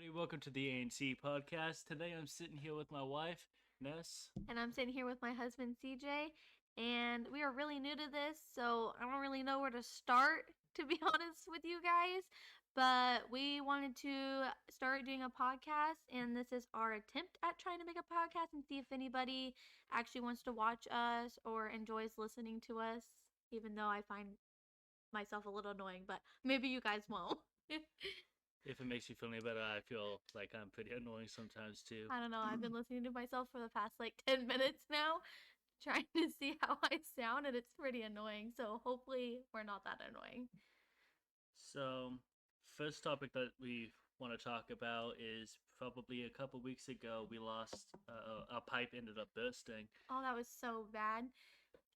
everybody. Welcome to the ANC podcast. Today I'm sitting here with my wife, Ness. And I'm sitting here with my husband CJ, and we are really new to this, so I don't really know where to start, to be honest with you guys. But we wanted to start doing a podcast, and this is our attempt at trying to make a podcast and see if anybody actually wants to watch us or enjoys listening to us, even though I find myself a little annoying, but maybe you guys won't. If it makes you feel any better, I feel like I'm pretty annoying sometimes too. I don't know. I've been listening to myself for the past like 10 minutes now, trying to see how I sound, and it's pretty annoying. So hopefully we're not that annoying. So, first topic that we want to talk about is probably a couple weeks ago we lost a pipe ended up bursting. Oh, that was so bad.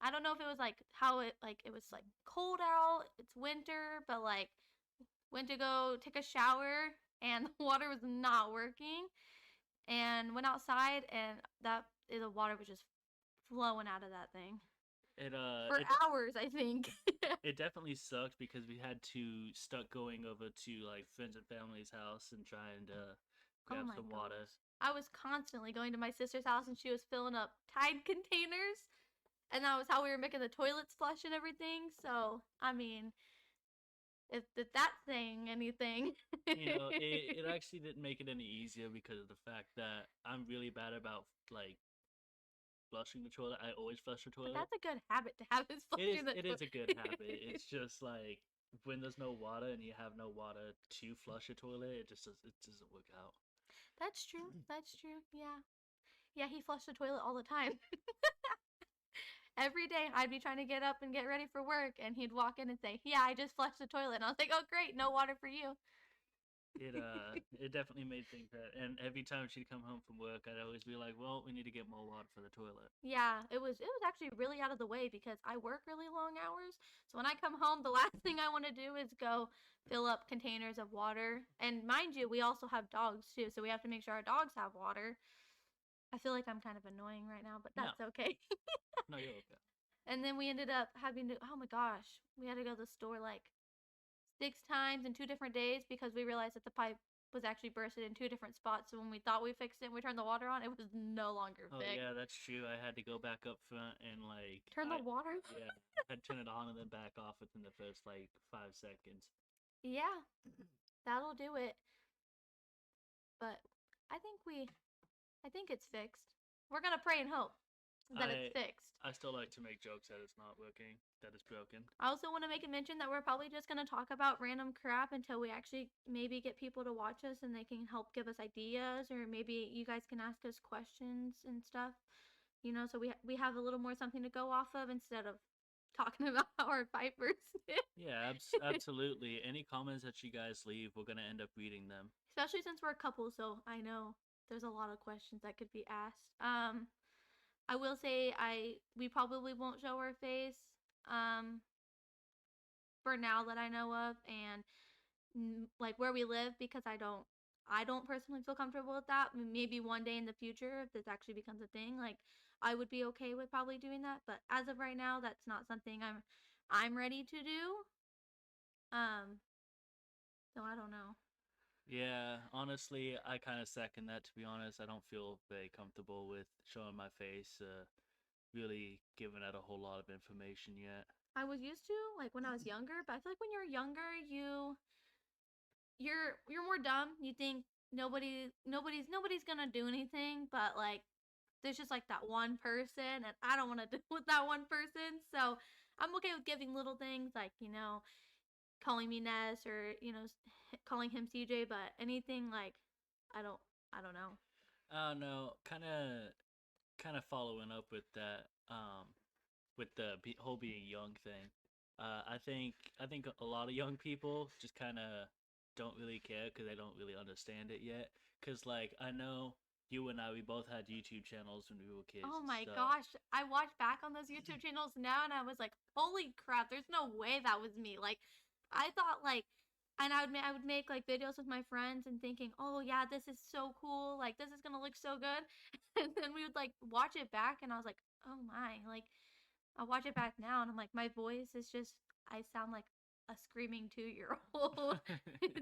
I don't know if it was like how it was like cold out, it's winter, but like went to go take a shower and the water was not working, and went outside and the water was just flowing out of that thing It for hours, I think. it definitely sucked because we had to start going over to like friends and family's house and trying to Oh grab my some water. gosh. I was constantly going to my sister's house and she was filling up Tide containers. And that was how we were making the toilets flush and everything. So, I mean, if that's saying anything. It actually didn't make it any easier because of the fact that I'm really bad about like flushing the toilet. I always flush the But toilet. that's a good habit to have, is flushing the It is toilet. a good habit. It's just like when there's no water and you have no water to flush a toilet, it doesn't work out. That's true. That's true. Yeah. Yeah, he flushed the toilet all the time. Every day I'd be trying to get up and get ready for work, and he'd walk in and say, "Yeah, I just flushed the toilet." And I was like, "Oh, great, no water for you." It definitely made things better. And every time she'd come home from work, I'd always be like, "Well, we need to get more water for the toilet." Yeah, it was actually really out of the way because I work really long hours. So when I come home, the last thing I want to do is go fill up containers of water. And mind you, we also have dogs too, so we have to make sure our dogs have water. I feel like I'm kind of annoying right now, but No, that's okay. no, you're okay. And then we ended up having to, oh my gosh, we had to go to the store like 6 times in 2 different days because we realized that the pipe was actually bursted in 2 different spots. So when we thought we fixed it and we turned the water on, it was no longer Oh fixed. yeah, that's true. I had to go back up front and like Turn the water? yeah, I'd turn it on and then back off within the first like 5 seconds. Yeah, that'll do it. But I think I think it's fixed. We're gonna pray and hope that it's I fixed. I still like to make jokes that it's not working, that it's broken. I also want to make a mention that we're probably just gonna talk about random crap until we actually maybe get people to watch us and they can help give us ideas, or maybe you guys can ask us questions and stuff. So we have a little more something to go off of instead of talking about how our vipers did. Yeah, absolutely. Any comments that you guys leave, we're gonna end up reading them. Especially since we're a couple, so I know there's a lot of questions that could be asked. I will say we probably won't show our face um for now that I know of, and like where we live, because I don't personally feel comfortable with that. Maybe one day in the future, if this actually becomes a thing, like I would be okay with probably doing that, but as of right now, that's not something I'm ready to do. Um so I don't know. Yeah, honestly, I kind of second that, to be honest. I don't feel very comfortable with showing my face, really giving out a whole lot of information yet. I was used to, like, when I was younger, but I feel like when you're younger, you're more dumb. You think nobody's gonna do anything, but like there's just like that one person, and I don't want to deal with that one person. So I'm okay with giving little things like, calling me Ness, or calling him CJ, but anything like I don't I don't know. No, kind of following up with that, with the whole being young thing. I think a lot of young people just kind of don't really care because they don't really understand it yet. Cause like I know you and I, we both had YouTube channels when we were kids Oh and my stuff. gosh, I watch back on those YouTube channels now and I was like, holy crap, there's no way that was me. Like, I thought like, and I would make like videos with my friends and thinking, oh yeah, this is so cool. Like, this is gonna look so good. And then we would like watch it back and I was like, oh my, like, I watch it back now and I'm like, my voice is just, I sound like a screaming 2-year-old.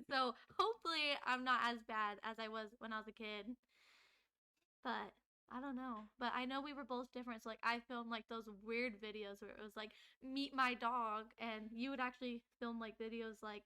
So hopefully I'm not as bad as I was when I was a kid. But I don't know. But I know we were both different. So like I filmed like those weird videos where it was like meet my dog, and you would actually film like videos like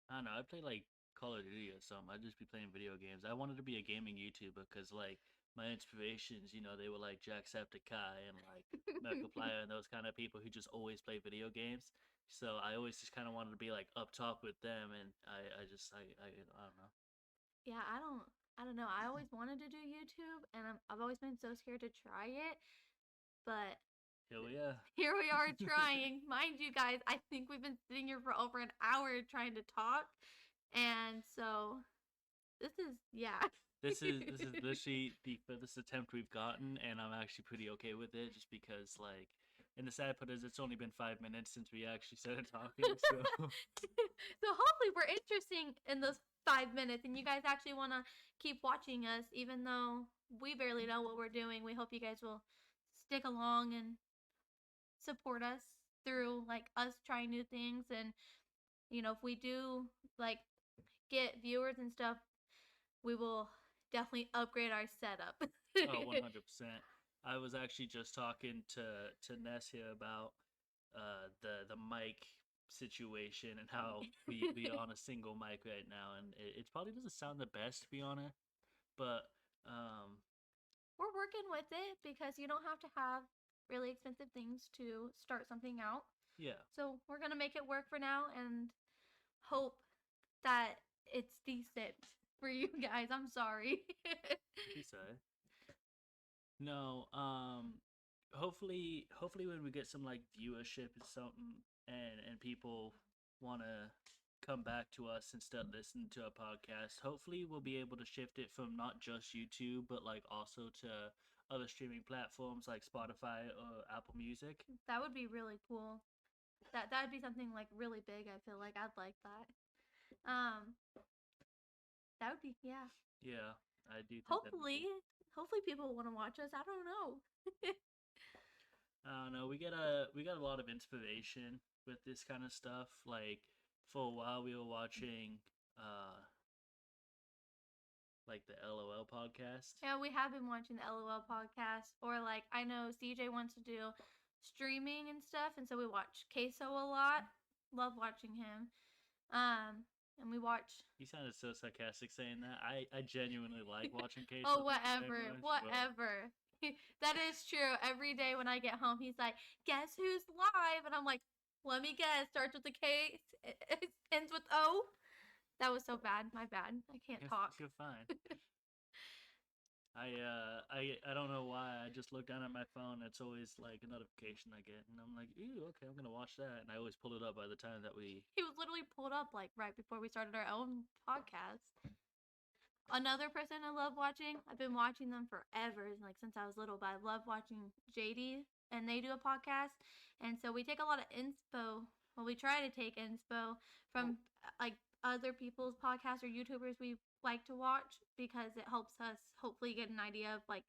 I don't know. I play like Call of Duty or something. I'd just be playing video games. I wanted to be a gaming YouTuber because like my inspirations, they were like Jacksepticeye and like Markiplier and those kind of people who just always play video games. So I always just kind of wanted to be like up top with them, and I don't know. yeah, I don't know. I always wanted to do YouTube, and I've always been so scared to try it. But Here we are. here we are trying. Mind you guys, I think we've been sitting here for over an hour trying to talk. And so this is yeah. This is literally the furthest attempt we've gotten, and I'm actually pretty okay with it, just because like, and the sad part is it's only been 5 minutes since we actually started talking, so. So hopefully we're interesting in those 5 minutes, and you guys actually want to keep watching us, even though we barely know what we're doing. We hope you guys will stick along and support us through like us trying new things. And if we do like get viewers and stuff, we will definitely upgrade our setup. Oh, 100%. I was actually just talking to Ness here about the mic situation and how we are on a single mic right now, and it probably doesn't sound the best, to be honest, but we're working with it because you don't have to have really expensive things to start something out. yeah. So we're gonna make it work for now and hope that it's decent for you guys. I'm sorry. He said. No, hopefully when we get some like viewership or something, and people want to come back to us and start listening to our podcast, hopefully we'll be able to shift it from not just YouTube but like also to other streaming platforms like Spotify or Apple Music. That would be really cool. That'd be something like really big. I feel like I'd like that. Um, that would be yeah. Yeah, I do think Hopefully people want to watch us. I don't know. I don't know. We got a lot of inspiration with this kind of stuff. Like for a while, we were watching like the LOL podcast. Yeah, we have been watching the LOL podcast, or like I know CJ wants to do streaming and stuff, and so we watch Queso a lot. Love watching him. And we watch. He sounded so sarcastic saying that. I genuinely like watching Queso. Oh, whatever. That is true. Every day when I get home, he's like, "Guess who's live?" And I'm like, "Let me guess. Starts with a K, it ends with O." That was so bad. My bad. I can't talk. You're fine. I don't know why. I just look down at my phone. It's always like a notification I get, and I'm like, "Ooh, okay, I'm gonna watch that." And I always pull it up by the time that we. He was literally pulled up like right before we started our own podcast. Another person I love watching. I've been watching them forever, like since I was little. But I love watching JD, and they do a podcast, and so we take a lot of inspo. Well, we try to take inspo from like other people's podcasts or YouTubers we like to watch, because it helps us hopefully get an idea of like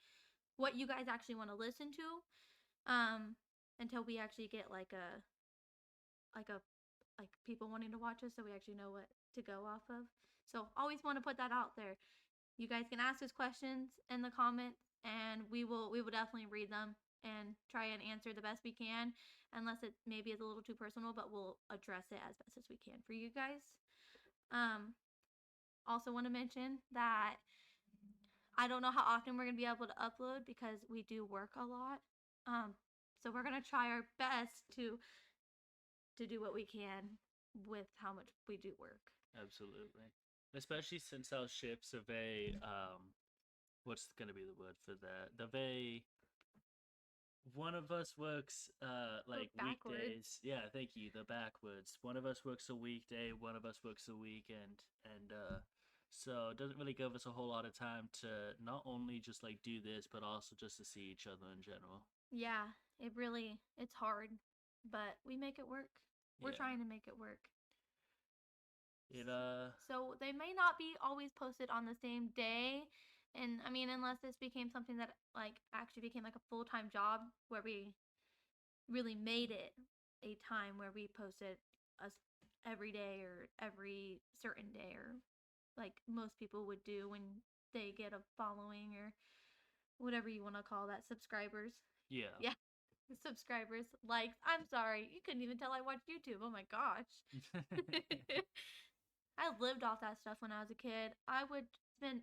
what you guys actually want to listen to. Until we actually get like a like people wanting to watch us, so we actually know what to go off of. So always want to put that out there. You guys can ask us questions in the comments, and we will definitely read them and try and answer the best we can, unless it maybe is a little too personal, but we'll address it as best as we can for you guys. Also want to mention that I don't know how often we're gonna be able to upload because we do work a lot. So we're gonna try our best to do what we can with how much we do work. Absolutely. Especially since our shifts are very what's gonna be the word for that? The very one of us works like weekdays. Yeah, thank you. The backwards. One of us works a weekday, one of us works a weekend, and so it doesn't really give us a whole lot of time to not only just like do this, but also just to see each other in general. Yeah, it's hard, but we make it work. We're trying to make it work. So they may not be always posted on the same day, and I mean, unless this became something that like actually became like a full-time job where we really made it a time where we posted us every day or every certain day, or like most people would do when they get a following or whatever you want to call that, subscribers. Yeah. Yeah, subscribers, likes. I'm sorry, you couldn't even tell I watched YouTube. Oh my gosh. I lived off that stuff when I was a kid. I would spend,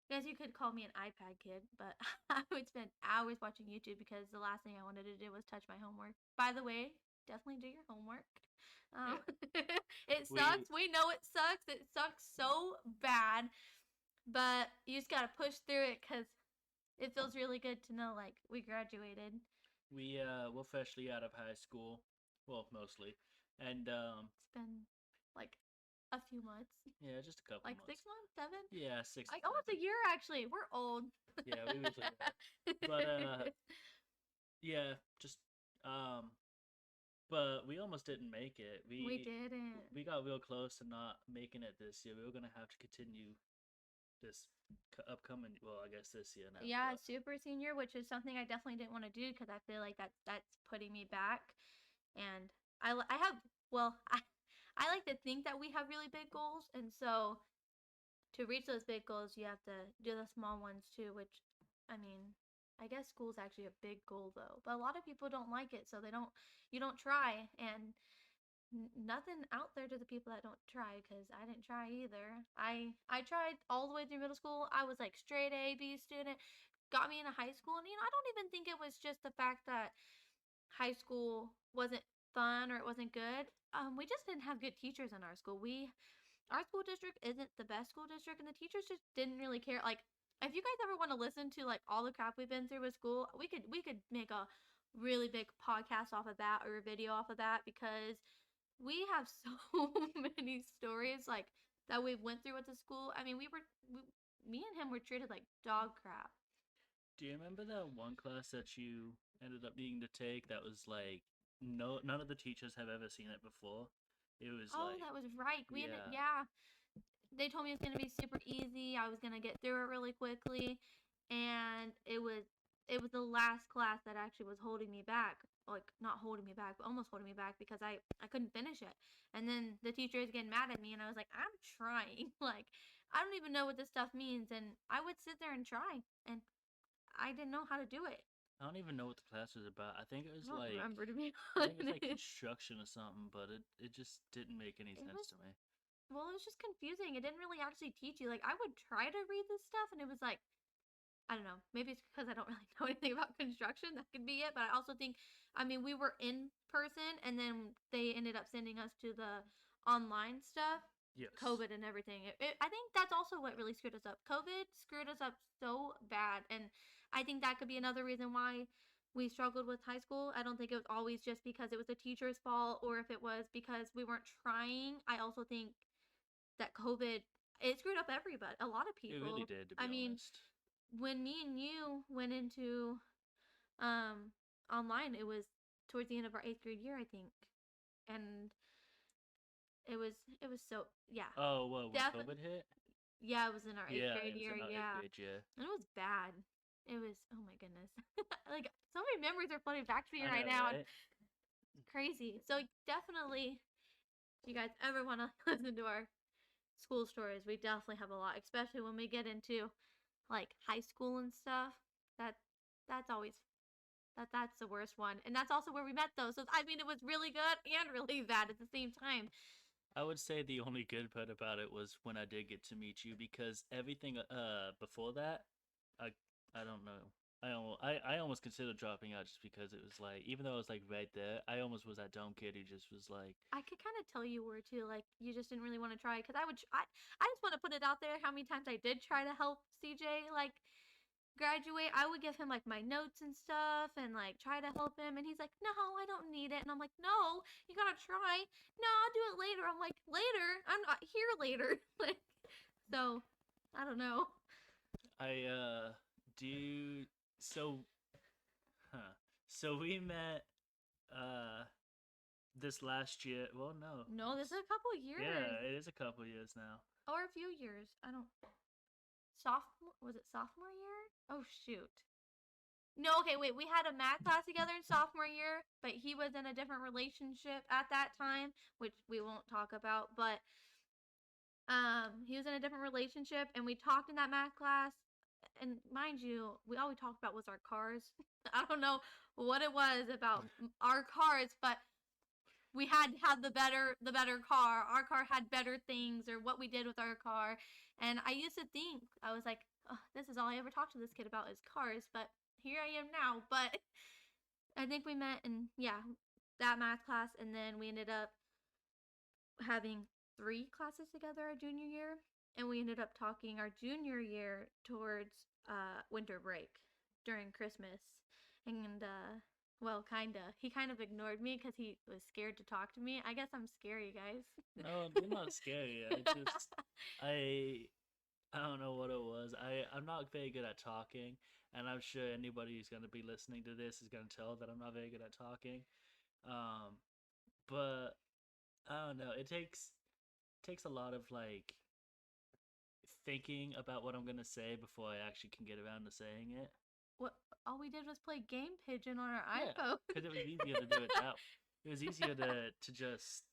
I guess you could call me an iPad kid, but I would spend hours watching YouTube because the last thing I wanted to do was touch my homework. By the way, definitely do your homework. Um, it we sucks. We know it sucks. It sucks so bad, but you just gotta push through it because it feels really good to know like we graduated. we're freshly out of high school. Well, mostly. And It's been like a few months, yeah, just a couple like months. 6 months, seven, Yeah, 6 to like almost 7. a year actually. We're old. Yeah, we was like that. But yeah, just um but we almost didn't make it. We We didn't. we got real close to not making it this year. We were going to have to continue this upcoming, well, I guess this year now, Yeah, but super senior, which is something I definitely didn't want to do because I feel like that's putting me back. And I have, well, I like to think that we have really big goals, and so to reach those big goals, you have to do the small ones too. Which, I mean, I guess school's actually a big goal though, but a lot of people don't like it, so they don't. You don't try, and nothing out there to the people that don't try because I didn't try either. I tried all the way through middle school. I was like straight A B student. Got me into high school, and I don't even think it was just the fact that high school wasn't fun or it wasn't good. We just didn't have good teachers in our school. Our school district isn't the best school district, and the teachers just didn't really care. Like, if you guys ever want to listen to like all the crap we've been through with school, we could make a really big podcast off of that or a video off of that because we have so many stories like that we went through at the school. I mean, me and him were treated like dog crap. do you remember that one class that you ended up needing to take that was like none of the teachers have ever seen it before? It was Oh, like that was right. yeah. Yeah, they told me it was gonna be super easy. I was gonna get through it really quickly, and it was the last class that actually was holding me back. Like not holding me back, but almost holding me back because I couldn't finish it. And then the teacher was getting mad at me, and I was like, I'm trying. Like I don't even know what this stuff means, and I would sit there and try, and I didn't know how to do it. I don't even know what the class was about. I don't remember, to be I think it was like honest. construction or something, but it just didn't make any It sense was to me. Well, it was just confusing. It didn't really actually teach you. Like I would try to read this stuff, and it was like I don't know. Maybe it's because I don't really know anything about construction. That could be it. But I also think, I mean, we were in person, and then they ended up sending us to the online stuff, Yes. COVID and everything. I think that's also what really screwed us up. COVID screwed us up so bad, and I think that could be another reason why we struggled with high school. I don't think it was always just because it was the teacher's fault, or if it was because we weren't trying. I also think that COVID, it screwed up everybody, a lot of It really people. did, to be I mean, honest. when me and you went into um online, it was towards the end of our eighth grade year, I think, and it was so yeah, Oh, well, when definitely COVID hit? yeah, it was in our eighth Yeah, grade it was year, in our 8th yeah, grade year. and it was bad. It was, oh my goodness, like so many memories are flooding back to me I right know, now. right? Crazy. So definitely, if you guys ever want to listen to our school stories, we definitely have a lot, especially when we get into like high school and stuff. That that's always that's the worst one, and that's also where we met though. So I mean, it was really good and really bad at the same time. I would say the only good part about it was when I did get to meet you because everything before that, I I don't know. I almost considered dropping out just because it was like even though I was like right there, I almost was that dumb kid who just was like, I could kind of tell you were too, like you just didn't really want to try because I just want to put it out there how many times I did try to help CJ like graduate. I would give him like my notes and stuff and like try to help him, and he's like, no, I don't need it. And I'm like, no, you gotta try. No, I'll do it later. I'm like, later, I'm not here later. Like, so I don't know. I do so huh. So we met uh this last year. Well, no. No, this is a couple years Yeah, it is a couple years now. or a few years. I don't, sophomore, was it sophomore year? Oh shoot, No, okay, wait. We had a math class together in sophomore year, but he was in a different relationship at that time, which we won't talk about. But he was in a different relationship, and we talked in that math class. And mind you, all we talked about was our cars. I don't know what it was about our cars, but we had to have the better car. Our car had better things, or what we did with our car. And I used to think, I was like, oh, this is all I ever talked to this kid about is cars. But here I am now. But I think we met in, yeah, that math class, and then we ended up having 3 classes together our junior year, and we ended up talking our junior year towards winter break during Christmas. And well, kinda. He kind of ignored me because he was scared to talk to me. I guess I'm scary, guys. No, you're not scary. I I don't know what it was. I'm not very good at talking, and I'm sure anybody who's gonna be listening to this is gonna tell that I'm not very good at talking. Um, but I don't know. It takes a lot of like thinking about what I'm gonna say before I actually can get around to saying it. What? All we did was play Game Pigeon on our Yeah, iPhone. because it was easier to do it that. It was easier to just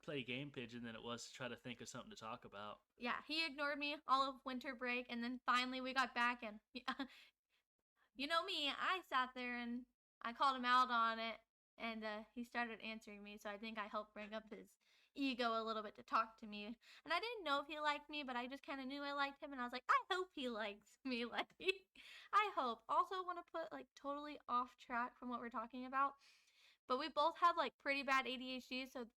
play Game Pigeon than it was to try to think of something to talk about. Yeah, he ignored me all of winter break, and then finally we got back, and you know me, I sat there and I called him out on it, and he started answering me. So I think I helped bring up his ego a little bit to talk to me. And I didn't know if he liked me, but I just kind of knew I liked him, and I was like, I hope he likes me. Like, I hope. Also, want to put like totally off track from what we're talking about, but we both have like pretty bad ADHD. So,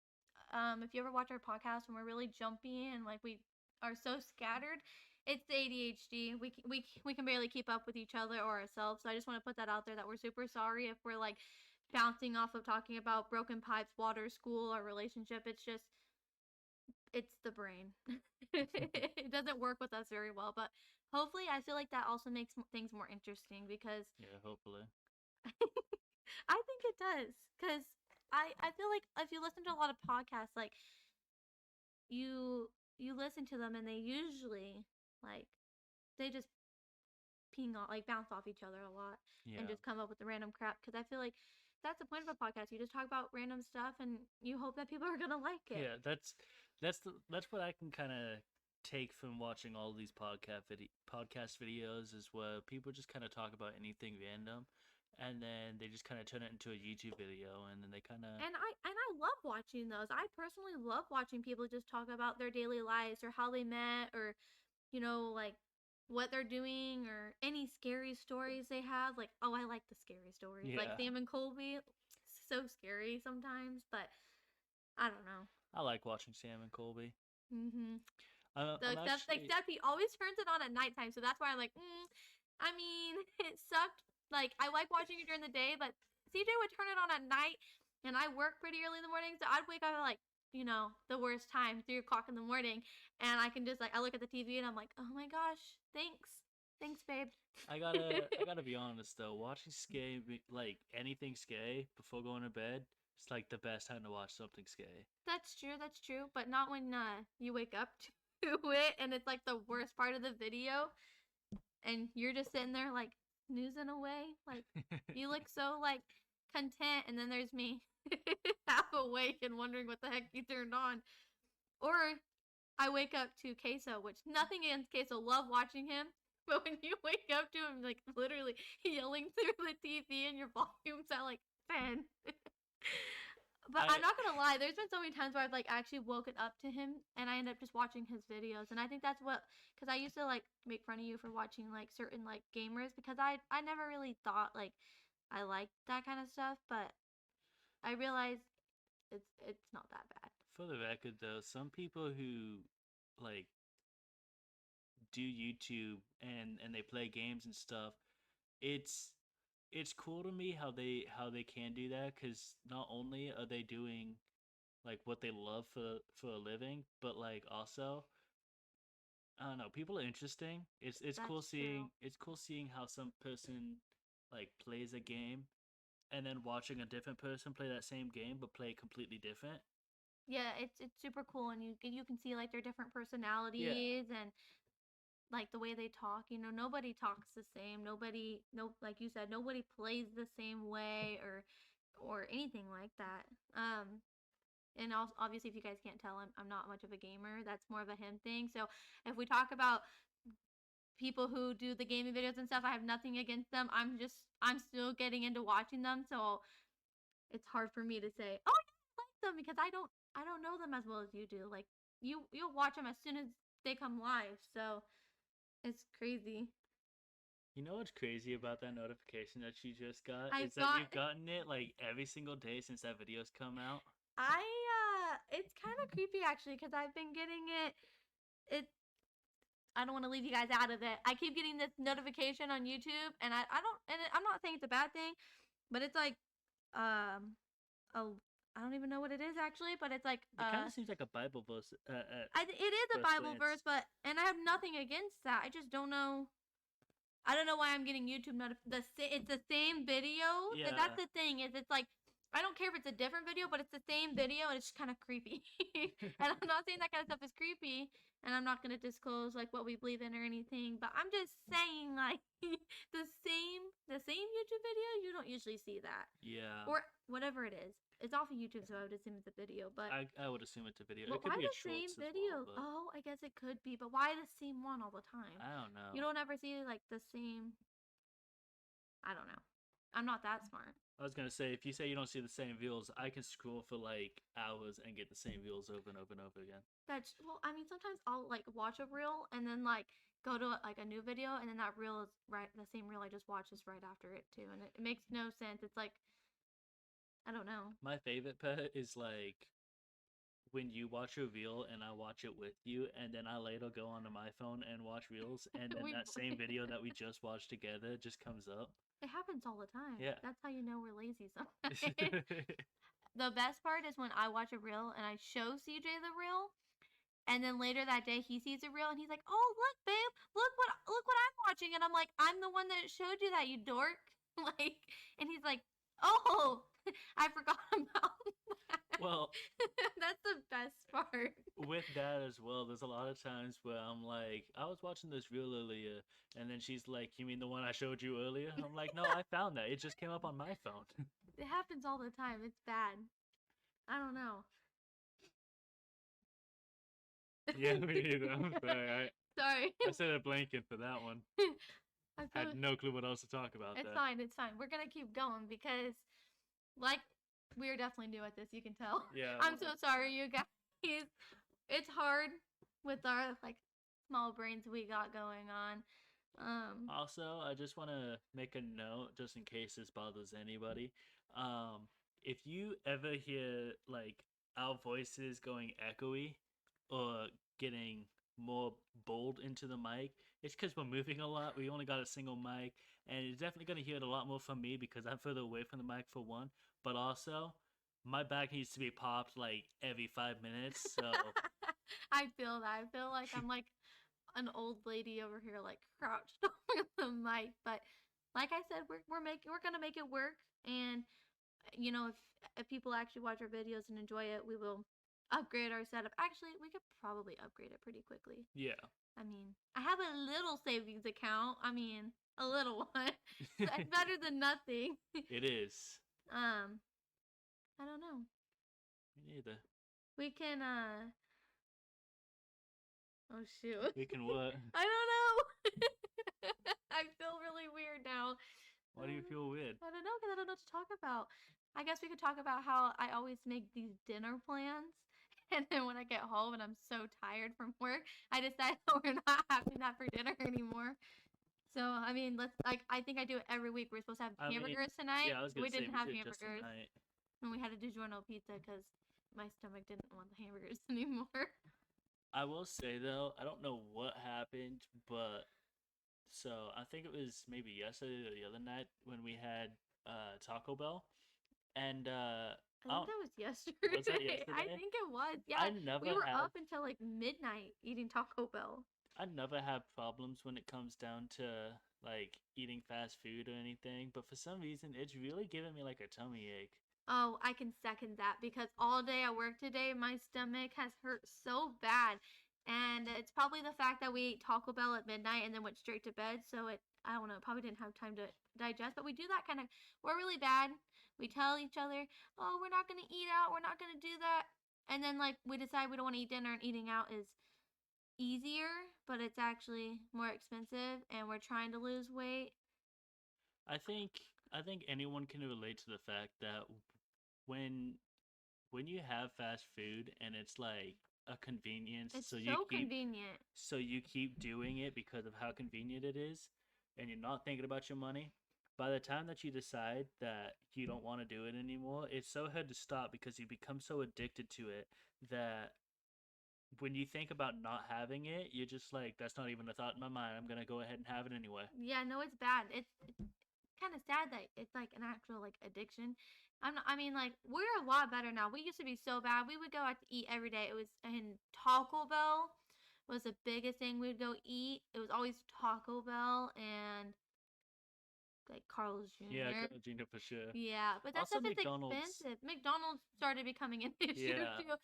if you ever watch our podcast when we're really jumpy and like we are so scattered, it's the ADHD. We can barely keep up with each other or ourselves. So I just want to put that out there that we're super sorry if we're like bouncing off of talking about broken pipes, water, school, or relationship. It's the brain. It doesn't work with us very well, but hopefully I feel like that also makes things more interesting because Yeah, hopefully. I think it does cuz I feel like if you listen to a lot of podcasts like you you listen to them and they usually like they just ping off like bounce off each other a lot and Yeah. just come up with the random crap because I feel like that's the point of a podcast. You just talk about random stuff and you hope that people are gonna like it. Yeah, that's what I can kind of take from watching all these podcast videos is where people just kind of talk about anything random, and then they just kind of turn it into a YouTube video, and then they kind of And I love watching those. I personally love watching people just talk about their daily lives or how they met or like what they're doing or any scary stories they have. Like, oh, I like the scary stories. Like yeah. Sam and Colby, so scary sometimes, but I don't know. I like watching Sam and Colby. Mhm. I'm actually Except he always turns it on at nighttime, so that's why I'm like, I mean, it sucked. Like I like watching it during the day, but CJ would turn it on at night, and I work pretty early in the morning, so I'd wake up at like the worst time, 3 o'clock in the morning, and I can just like I look at the TV and I'm like, oh my gosh, thanks, babe. I gotta be honest though. Watching scary like anything scary before going to bed, it's like the best time to watch something scary. That's true. That's true. But not when you wake up to it and it's like the worst part of the video and you're just sitting there like snoozing away. Like you look so like content, and then there's me half awake and wondering what the heck you turned on. Or I wake up to Queso, which nothing against Queso, love watching him. But when you wake up to him, like literally yelling through the TV and your volume's at like 10. But I I'm not gonna lie, there's been so many times where I've like actually woken up to him and I end up just watching his videos, and I think that's what because I used to like make fun of you for watching like certain like gamers because I never really thought like I liked that kind of stuff, but I realized it's not that bad. For the record though, some people who like do YouTube and they play games and stuff, it's it's cool to me how they can do that because not only are they doing like what they love for a living, but like also I don't know, people are interesting. That's true. It's cool seeing how some person like plays a game and then watching a different person play that same game but play completely different. Yeah, it's super cool, and you can see like their different Yeah. personalities, and like the way they talk. You know, nobody talks the same. Nobody, no, like you said, nobody plays the same way or anything like that. And also, obviously, if you guys can't tell, I'm not much of a gamer. That's more of a him thing. So if we talk about people who do the gaming videos and stuff, I have nothing against them. I'm still getting into watching them, so it's hard for me to say, oh, I like them because I don't know them as well as you do. Like you'll watch them as soon as they come live, so it's crazy. You know what's crazy about that notification that you just got I've is that got you've gotten it like every single day since that video's come out. I it's kind of creepy actually because I've been getting it. I don't want to leave you guys out of it. I keep getting this notification on YouTube, and I don't, and I'm not saying it's a bad thing, but it's like, a, I don't even know what it is actually, but it's like, It kind of seems like a Bible verse. it is a First Bible glance. verse, but, and I have nothing against that. I just don't know. I don't know why I'm getting YouTube it's the same video. Yeah. That's the thing is it's like I don't care if it's a different video, but it's the same video and it's just kind of creepy. And I'm not saying that kind of stuff is creepy, and I'm not gonna disclose like what we believe in or anything, but I'm just saying like the same YouTube video you don't usually see that. Yeah. Or whatever it is. It's off of YouTube, so I would assume it's a video. But I would assume it's a video. but It could why be a the same shorts video? as well, but Oh, I guess it could be. But why the same one all the time? I don't know. You don't ever see like the same. I don't know. I'm not that smart. I was gonna say if you say you don't see the same views, I can scroll for like hours and get the same views over and over and over again. That's well. I mean, sometimes I'll like watch a reel and then like go to like a new video, and then that reel is right. The same reel I just watched is right after it too, and it makes no sense. It's like I don't know. My favorite part is like when you watch a reel and I watch it with you, and then I later go onto my phone and watch reels, and then We that same video that we just watched together just comes up. It happens all the time. Yeah. That's how you know we're lazy sometimes. The best part is when I watch a reel and I show CJ the reel, and then later that day he sees a reel and he's like, "Oh, look, babe, look what I'm watching," and I'm like, "I'm the one that showed you that, you dork." Like, and he's like, "Oh, I forgot about that." Well, that's the best part. with that as well, there's a lot of times where I'm like, I was watching this reel earlier, and then she's like, "You mean the one I showed you earlier?" I'm like, "No, I found that. It just came up on my phone." It happens all the time. It's bad. I don't know. Yeah, me either. I'm sorry. Sorry. I said a blanket for that one. I Had no clue what else to talk about. It's there. fine. It's fine. We're gonna keep going because, like, we're definitely new at this. You can tell. Yeah. I'm so sorry, you guys. It's hard with our like small brains we got going on. Also, I just want to make a note, just in case this bothers anybody. If you ever hear like our voices going echoey or getting more bold into the mic, it's because we're moving a lot. We only got a single mic, and you're definitely gonna hear it a lot more from me because I'm further away from the mic for one. But also, my back needs to be popped like every 5 minutes. So I feel that. I feel like I'm like an old lady over here, like crouched over the mic. But like I said, we're gonna make it work. And you know, if people actually watch our videos and enjoy it, we will upgrade our setup. Actually, we could probably upgrade it pretty quickly. yeah. I mean, I have a little savings account. I mean, a little one. That's better than nothing. It is. I don't know. Me neither. We can oh shoot. We can what? I don't know. I feel really weird now. Why do you feel weird? I don't know because I don't know what to talk about. I guess we could talk about how I always make these dinner plans, and then when I get home and I'm so tired from work, I decide that we're not having that for dinner anymore. So I mean, I think I do it every week. We're supposed to have hamburgers tonight. Yeah, I was gonna we say didn't have did it just hamburgers, tonight. and we had a DiGiorno pizza because my stomach didn't want the hamburgers anymore. I will say though, I don't know what happened, but so I think it was maybe yesterday or the other night when we had Taco Bell, and I think that was yesterday. Was that yesterday? I think it was. Yeah, I never we were have up until like midnight eating Taco Bell. I never have problems when it comes down to like eating fast food or anything, but for some reason it's really giving me like a tummy ache. Oh, I can second that because all day at work today, my stomach has hurt so bad. And it's probably the fact that we ate Taco Bell at midnight and then went straight to bed. So I don't know, probably didn't have time to digest. But we do that kind of, we're really bad. We tell each other, oh, we're not going to eat out. We're not going to do that. And then, like, we decide we don't want to eat dinner, and eating out is easier, but it's actually more expensive. And we're trying to lose weight. I think I think anyone can relate to the fact that when when you have fast food and it's like a convenience, It's so convenient. so you keep doing it because of how convenient it is, and you're not thinking about your money. By the time that you decide that you don't want to do it anymore, it's so hard to stop because you become so addicted to it that when you think about not having it, you're just like, that's not even a thought in my mind. I'm gonna go ahead and have it anyway. Yeah, no, it's bad. It's kind of sad that it's like an actual like addiction. I'm not, I mean, like we're a lot better now. We used to be so bad. We would go out to eat every day. It was in Taco Bell was the biggest thing we'd go eat. It was always Taco Bell and like Carl's Yeah, Jr. Carl Gina for sure. Yeah, but that Also, stuff is McDonald's. expensive. McDonald's started becoming an issue Yeah. too.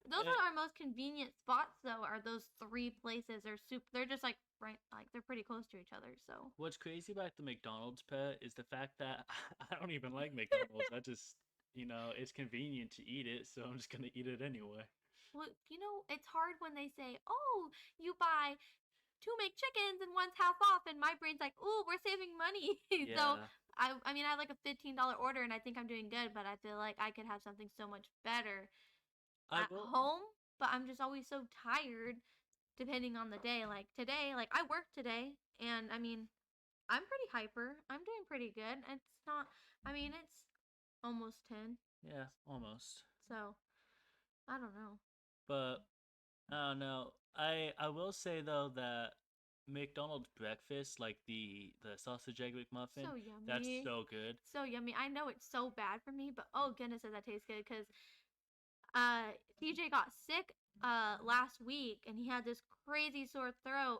Those Eh, are our most convenient spots though, are those three places. They're just like right like they're pretty close to each other, so What's crazy about the McDonald's pet is the fact that I don't even like McDonald's. I just, it's convenient to eat it, so I'm just gonna eat it anyway. well, it's hard when they say, "Oh, you buy two McChickens and one's half off," and my brain's like, "Ooh, we're saving money." So Yeah, I mean, I had like a $15 order, and I think I'm doing good, but I feel like I could have something so much better I at will. home. But I'm just always so tired, depending on the day. Like today, like I worked today, and I mean, I'm pretty hyper. I'm doing pretty good. It's not. I mean, it's almost 10, Yeah, almost. so I don't know. But I don't know. I will say though that McDonald's breakfast, like the sausage egg McMuffin, So that's yummy. so good. So yummy. I know it's so bad for me, but oh goodness, does that taste good? Because CJ got sick last week, and he had this crazy sore throat,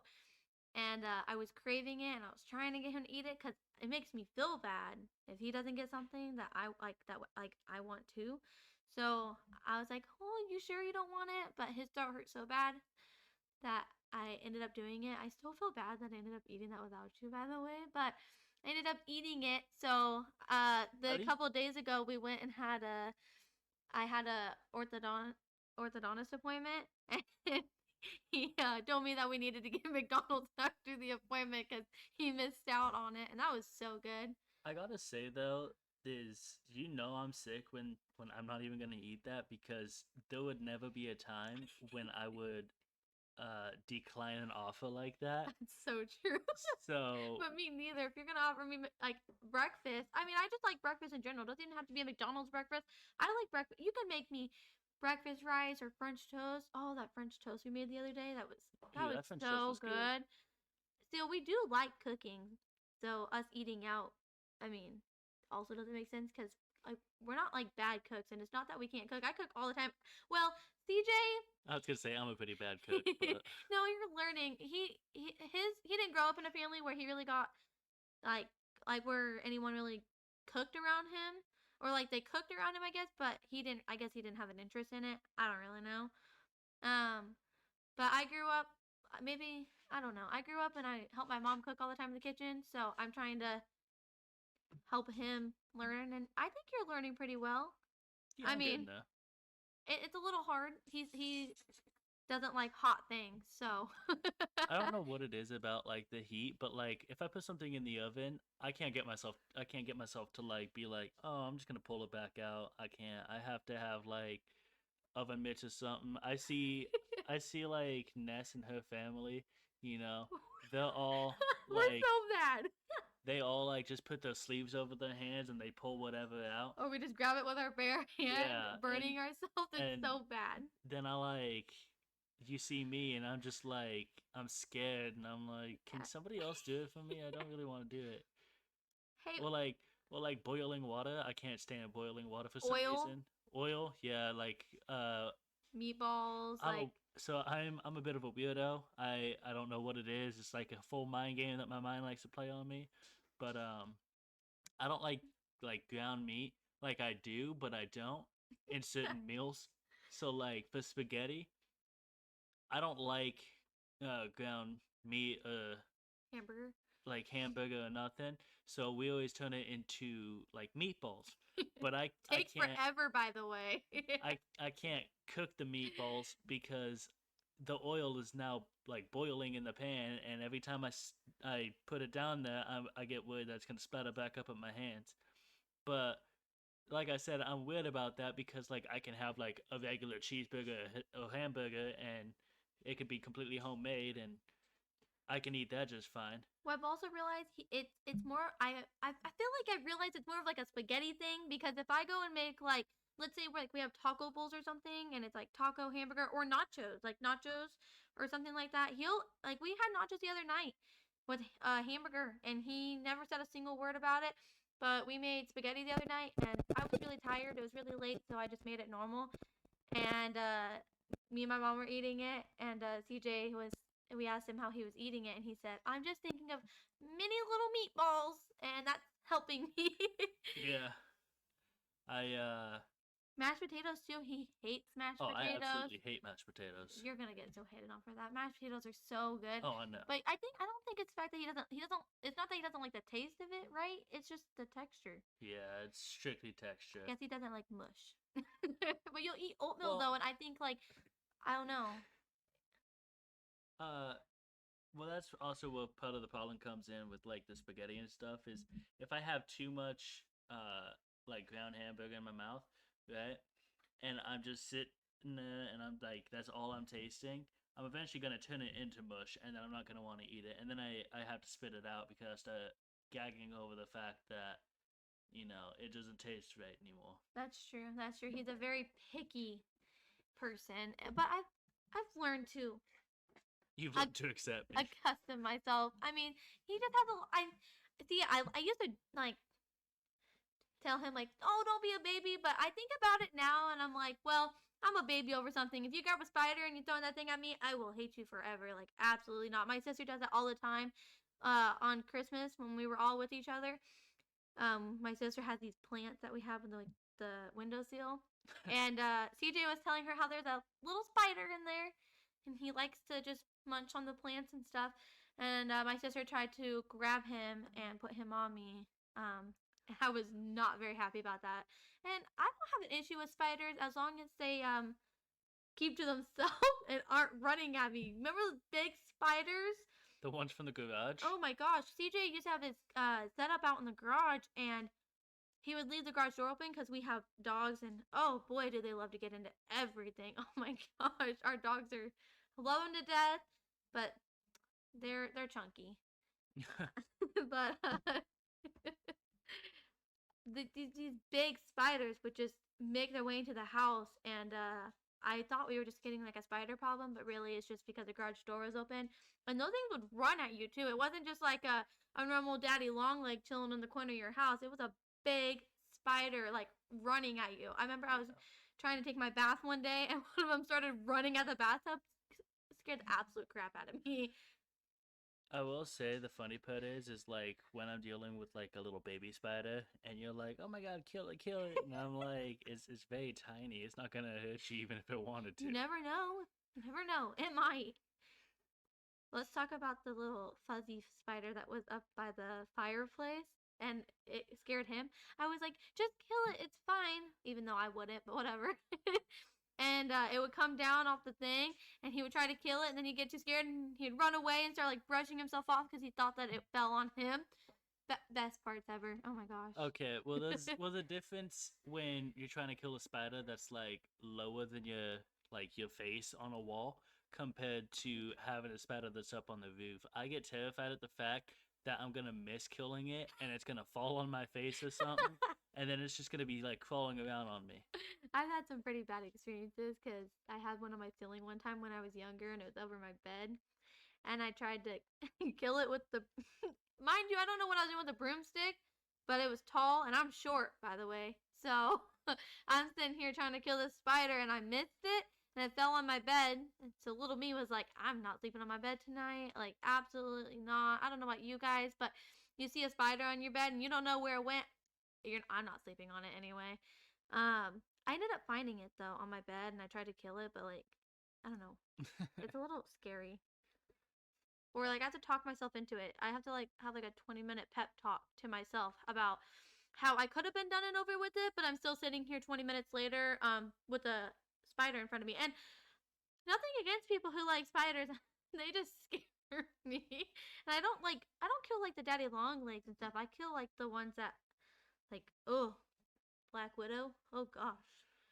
and I was craving it, and I was trying to get him to eat it because it makes me feel bad if he doesn't get something that I like I want to. So I was like, "Oh, you sure you don't want it?" But his throat hurt so bad that I ended up doing it. I still feel bad that I ended up eating that without you, by the way, but I ended up eating it. So At the least couple of days ago, we went and had a I had a orthodontist appointment, and he told me that we needed to get McDonald's after the appointment because he missed out on it, and that was so good. I gotta say though, is I'm sick when I'm not even gonna eat that because there would never be a time when I would decline an offer like that. That's so true. So But me neither. If you're gonna offer me like breakfast, I mean, I just like breakfast in general. It doesn't even have to be a McDonald's breakfast. I like breakfast. You can make me breakfast rice or French toast. Oh, that French toast we made the other day. That yeah, was that French toast so was good. good. Still, we do like cooking, so us eating out, I mean, also doesn't make sense because like we're not like bad cooks, and it's not that we can't cook. I cook all the time. Well, CJ, I was gonna say I'm a pretty bad cook, but no, you're learning. He didn't grow up in a family where he really got like where anyone really cooked around him, or like they cooked around him, I guess, but he didn't. I guess he didn't have an interest in it. I don't really know. Um, but I grew up, maybe, I don't know. I grew up and I helped my mom cook all the time in the kitchen. So I'm trying to help him learn. And I think you're learning pretty well. yeah, I I'm getting mean, there. it's a little hard. He doesn't like hot things. So I don't know what it is about like the heat, but like if I put something in the oven, I can't get myself to like be like, "Oh, I'm just going to pull it back out." I can't. I have to have like oven mitts or something. I see like Ness and her family, you know, they're all we're like so bad. they all like just put their sleeves over their hands and they pull whatever out. Or we just grab it with our bare hand, Yeah, burning ourselves. It's and so bad. then I like you see me and I'm just like I'm scared and I'm like, can Yeah. somebody else do it for me? I don't really want to do it. Hey, Or like boiling water. I can't stand boiling water for some oil, reason. Oil, yeah, like meatballs, I'm a like so I'm a bit of a weirdo. I don't know what it is. It's like a full mind game that my mind likes to play on me. But I don't like ground meat. Like I do, but I don't in certain meals. So like for spaghetti, I don't like ground meat, Hamburger. like hamburger or nothing. So we always turn it into like meatballs. But I Takes can't forever, by the way. I can't cook the meatballs because the oil is now like boiling in the pan, and every time I put it down there, I get worried that it's gonna splatter back up in my hands. But like I said, I'm weird about that because like I can have like a regular cheeseburger or hamburger, and it could be completely homemade, and I can eat that just fine. Well, I've also realized it's more. I feel like I realized it's more of like a spaghetti thing because if I go and make like, let's say we have taco bowls or something and it's like taco hamburger or nachos, like nachos or something like that. He'll like we had nachos the other night with hamburger and he never said a single word about it. But we made spaghetti the other night and I was really tired. It was really late, so I just made it normal. And me and my mom were eating it, and CJ was. We asked him how he was eating it, and he said, "I'm just thinking of mini little meatballs, and that's helping me." Yeah, I Mashed potatoes too. He hates mashed oh, I potatoes. absolutely hate mashed potatoes. You're gonna get so hated on for that. Mashed potatoes are so good, Oh, I know. but I don't think it's the fact that he doesn't. It's not that he doesn't like the taste of it, right? It's just the texture. Yeah, it's strictly I texture. guess he doesn't like mush. But you'll eat oatmeal Well, though, and I think like I don't know. uh, well, that's also what part of the problem comes in with like the spaghetti and stuff is if I have too much like ground hamburger in my mouth, right? And I'm just sitting there and I'm like that's all I'm tasting. I'm eventually gonna turn it into mush and then I'm not gonna want to eat it. And then I have to spit it out because I start gagging over the fact that, it doesn't taste right anymore. That's true. That's true. He's a very picky person, but I've learned to You've ac- learned to accept me. accustom myself. I mean, he just has a. I see. I used to like tell him like, oh, don't be a baby, but I think about it now, and I'm like, well, I'm a baby over something. If you grab a spider and you throw that thing at me, I will hate you forever. Like, absolutely not. My sister does that all the time. On Christmas when we were all with each other, my sister has these plants that we have in the windowsill, and CJ was telling her how there's a little spider in there, and he likes to just munch on the plants and stuff. And my sister tried to grab him and put him on me. And I was not very happy about that. And I don't have an issue with spiders as long as they keep to themselves and aren't running at me. Remember those big spiders? The ones from the garage. Oh my gosh, CJ used to have his setup out in the garage, and he would leave the garage door open because we have dogs, and oh boy, do they love to get into everything. Oh my gosh, our dogs are love them to death, but they're chunky. But these big spiders would just make their way into the house, and I thought we were just getting like a spider problem, but really it's just because the garage door was open, and those things would run at you too. It wasn't just like a normal daddy long leg chilling in the corner of your house. It was a big spider like running at you. I remember I was trying to take my bath one day, and one of them started running at the bathtub. It scared the absolute crap out of me. I will say the funny part is like when I'm dealing with like a little baby spider and you're like, oh my god, kill it, and I'm like, it's very tiny. It's not gonna hurt you even if it wanted to. You never know. You never know. It might. Let's talk about the little fuzzy spider that was up by the fireplace and it scared him. I was like, just kill it. It's fine. Even though I wouldn't, but whatever. And it would come down off the thing and he would try to kill it and then he'd get too scared and he'd run away and start like brushing himself off because he thought that it fell on him. Best parts ever. Oh my gosh. Okay, well the difference when you're trying to kill a spider that's like lower than your face on a wall compared to having a spider that's up on the roof. I get terrified at the fact that I'm gonna miss killing it and it's gonna fall on my face or something, and then it's just gonna be like crawling around on me. I've had some pretty bad experiences because I had one on my ceiling one time when I was younger and it was over my bed. And I tried to kill it with the. Mind you, I don't know what I was doing with the broomstick, but it was tall and I'm short, by the way. So I'm sitting here trying to kill this spider and I missed it and it fell on my bed. And so little me was like, I'm not sleeping on my bed tonight. Like, absolutely not. I don't know about you guys, but you see a spider on your bed and you don't know where it went. I'm not sleeping on it anyway. I ended up finding it though on my bed and I tried to kill it, but like I don't know. It's a little scary. Or like I have to talk myself into it. I have to like have like a 20-minute pep talk to myself about how I could have been done and over with it, but I'm still sitting here 20 minutes later with a spider in front of me. And nothing against people who like spiders. They just scare me. And I don't kill like the daddy long legs and stuff. I kill like the ones that like oh, Black Widow. Oh gosh.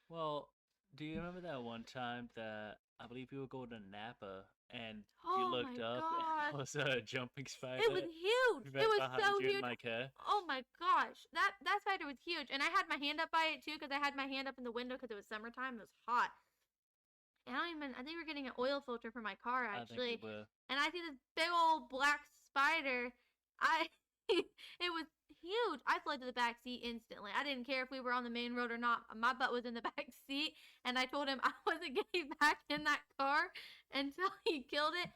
Well, do you remember that one time that I believe you were going to Napa and you Oh looked my up and gosh. there was a jumping It was spider huge. It right was behind so you in huge. my car? Oh my gosh. That spider was huge. And I had my hand up by it too because I had my hand up in the window because it was summertime. It was hot. And I think we're getting an oil filter for my car I think we actually. were. And I see this big old black spider. I it was huge. I fled to the back seat instantly. I didn't care if we were on the main road or not. My butt was in the back seat, and I told him I wasn't getting back in that car until he killed it.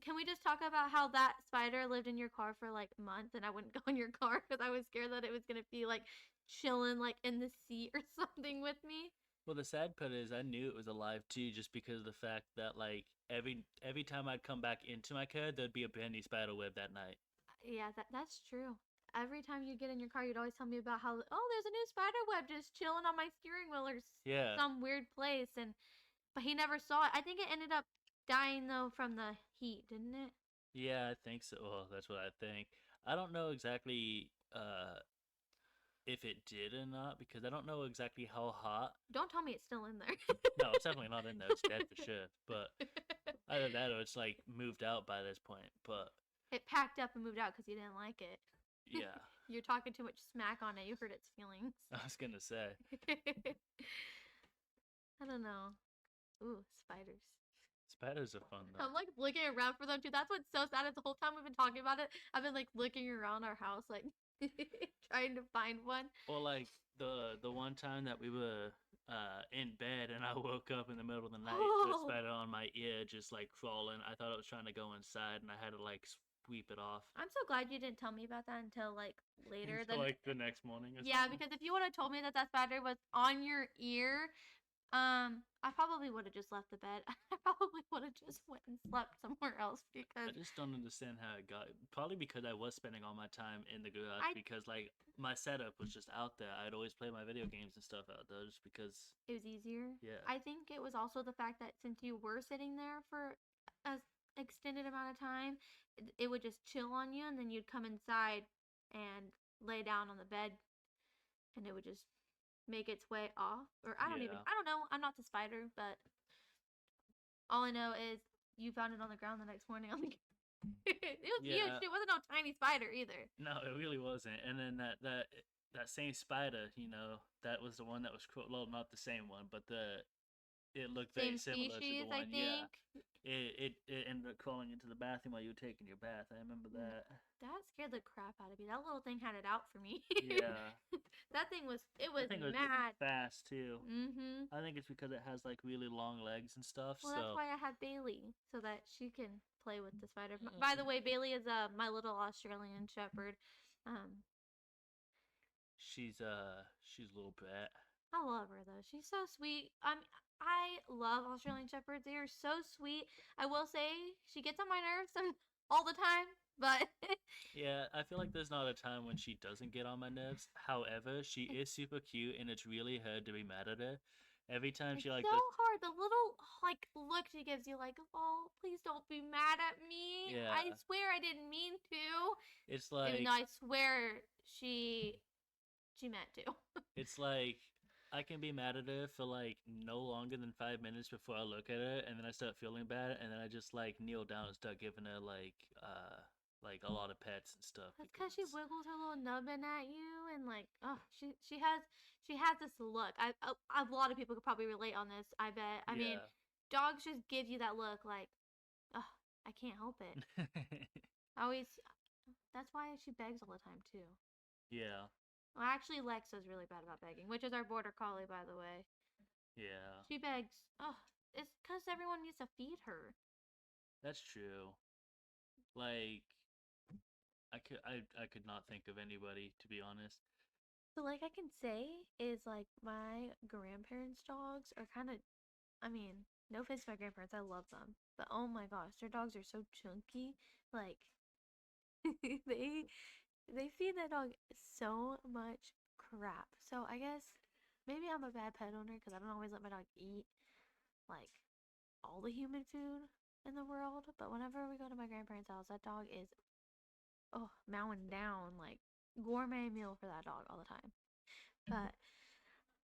Can we just talk about how that spider lived in your car for like months, and I wouldn't go in your car because I was scared that it was gonna be like chilling like in the seat or something with me? Well, the sad part is I knew it was alive too, just because of the fact that like every time I'd come back into my car, there'd be a brand new spider web that night. Yeah, that's true. Every time you get in your car, you'd always tell me about how there's a new spider web just chilling on my steering wheel or Yeah, some weird place, and but he never saw it. I think it ended up dying though from the heat, didn't it? yeah, I think so. Well, that's what I think. I don't know exactly if it did or not because I don't know exactly how hot. Don't tell me it's still in No, it's definitely not in there. It's dead for there. sure. But either that or it's like moved out by this point. But It packed up and moved out because you didn't like it. yeah, You're talking too much smack on it. You hurt its feelings. I was gonna say I don't know. Ooh, spiders. spiders are fun though. I'm like looking around for them too. That's what's so sad is the whole time we've been talking about it, I've been like looking around our house, like trying to find one. Or like the one time that we were in bed and I woke up in the middle of the night to a Oh, spider on my ear just like crawling. I thought it was trying to go inside and I had to like sweep it off I'm so glad you didn't tell me about that until like later. until Than like the next morning or yeah, something. because if you would have told me that that spider was on your ear, I probably would have just left the bed. I probably would have just went and slept somewhere else I because just don't understand how it got. Probably because I was spending all my time in the garage I because like my setup was just out there. I'd always play my video games and stuff out there just because. it was easier. Yeah, I think it was also the fact that since you were sitting there for a extended amount of time, it would just chill on you, and then you'd come inside and lay down on the bed, and it would just make its way off. Or yeah, I don't know. I'm not the spider, but all I know is you found it on the ground the next morning. On the it was huge. yeah. It wasn't no tiny spider either. No, it really wasn't. And then that same spider, that was the one that was well, not the same one, but it looked very Same similar to the species, I one. Yeah, think. it ended up crawling into the bathroom while you were taking your bath. I remember that. That scared the crap out of me. That little thing had it out for me. Yeah, That thing was it I was think it was mad. fast too. Mhm. I think it's because it has like really long legs and stuff. Well, that's So why I had Bailey so that she can play with the spider. By the uh, way, Bailey is my little Australian shepherd. Um she's a little brat. I love her though. She's so sweet. I love Australian shepherds. They are so sweet. I will say she gets on my nerves all the time, but Yeah, I feel like there's not a time when she doesn't get on my nerves. However, she is super cute, and it's really hard to be mad at her. Every time it's she like so does, hard. The little like look she gives you, like, oh, please don't be mad at me. I yeah, swear I didn't mean to. it's Even like though I swear she meant to. it's like I can be mad at her for like no longer than 5 minutes before I look at her, and then I start feeling bad, and then I just like kneel down and start giving her like a lot of pets and stuff That's because because she wiggles her little nubbin at you, and like, oh, she has this look. A lot of people could probably relate on this. I bet. I mean, yeah. dogs just give you that look, like, oh, I can't help it. I always. That's why she begs all the time too. Yeah, Well, actually, Lex is really bad about begging, which is our border collie, by the way. yeah, She begs. Oh, it's because everyone needs to feed her. that's true. Like I could not think of anybody to be honest. So, like, I can say is like my grandparents' dogs are kind of. I mean, No offense to my grandparents, I love them, but oh my gosh, their dogs are so chunky. Like they they feed that dog so much crap. So I guess maybe I'm a bad pet owner because I don't always let my dog eat like all the human food in the world. But whenever we go to my grandparents' house, that dog is mowing down like gourmet meal for that dog all the time. But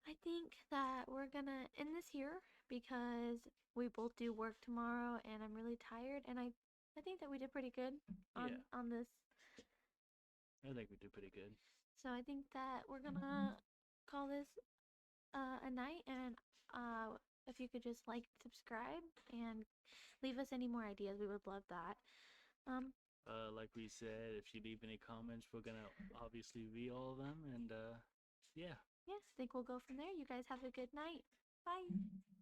I think that we're gonna end this here because we both do work tomorrow and I'm really tired and I think that we did pretty good Yeah, on this. I think we did pretty good. So I think that we're gonna call this a night and if you could just like, subscribe and leave us any more ideas, we would love that. Um Like we said, if you leave any comments, we're gonna obviously read all of them, and yeah. yes, I think we'll go from there. You guys have a good night. Bye.